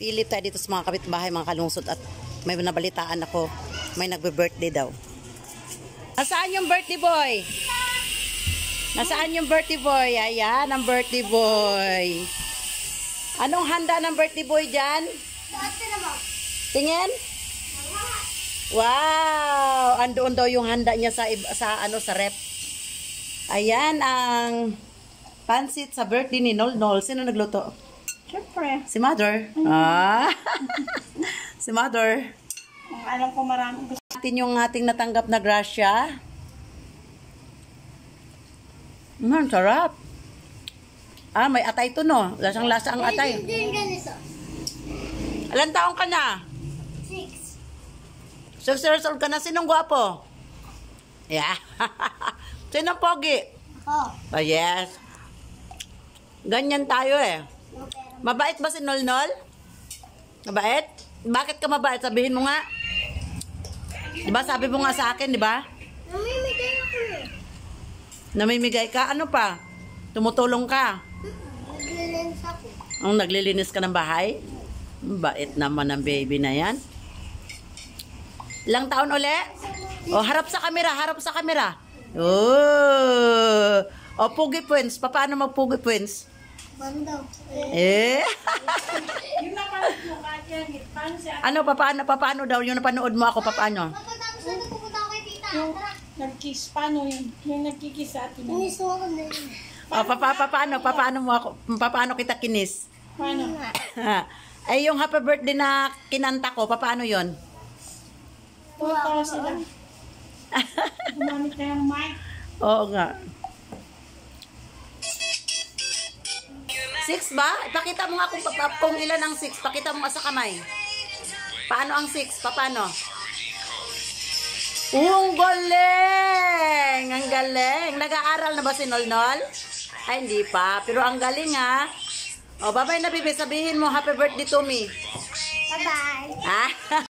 Silip tayo dito sa mga kapitbahay, mga kalungsod, at may nabalitaan ako. May nagbe-birthday daw. Nasaan yung birthday boy? Nasaan yung birthday boy? Ayan, ang birthday boy. Anong handa ng birthday boy dyan? Tingin? Wow! Andoon daw yung handa niya sa rep. Ayan ang pansit sa birthday ni Nolnol. Sino nagluto? Siyempre. Si Mother. Ah. Si Mother. Alam ko marami gusto. Natin yung ating natanggap na grasya. Sarap. Ah, may atay to, no? Lasang-lasa ang atay. Ilan taong ka na? 6 years old ka na. Sinong gwapo? Yeah. Sinong pogi? Ako. Oh, yes. Ganyan tayo eh. Mabait ba si Nolnol? Mabait? Bakit ka mabait? Sabihin mo nga. Diba sabi mo nga sa akin, diba? Namimigay ako eh. Namimigay ka? Ano pa? Tumutulong ka? Naglilinis ako. Ang naglilinis ka ng bahay? Bait naman ang baby na yan. Ilang taon uli? O, harap sa kamera, harap sa kamera. Oh. O, Pugi Twins. Paano mag-Pugi Twins? Paano daw? Eh? Yung napanood mo kaya, paano siya? Ano, paano daw? Yung napanood mo ako, paano? Tapos na pupunta ako kay tita. Yung nag-kiss, paano yun? Yung nagkikiss sa atin. Kinis mo ako na yun. O, paano kita kinis? Paano? Ay, yung happy birthday na kinanta ko, paano yon? Tuwa sila. Gumamit na yung mic. Oo nga. 6 ba? Pakita mo nga kung ilan ang 6. Pakita mo nga sa kamay. Paano ang 6? Paano? Ang galing! Ang galing! Nag-aaral na ba si Nolnol? Ay, hindi pa. Pero ang galing ha. O, bye-bye na, Bibi. Sabihin mo, happy birthday to me. Bye-bye. Ah?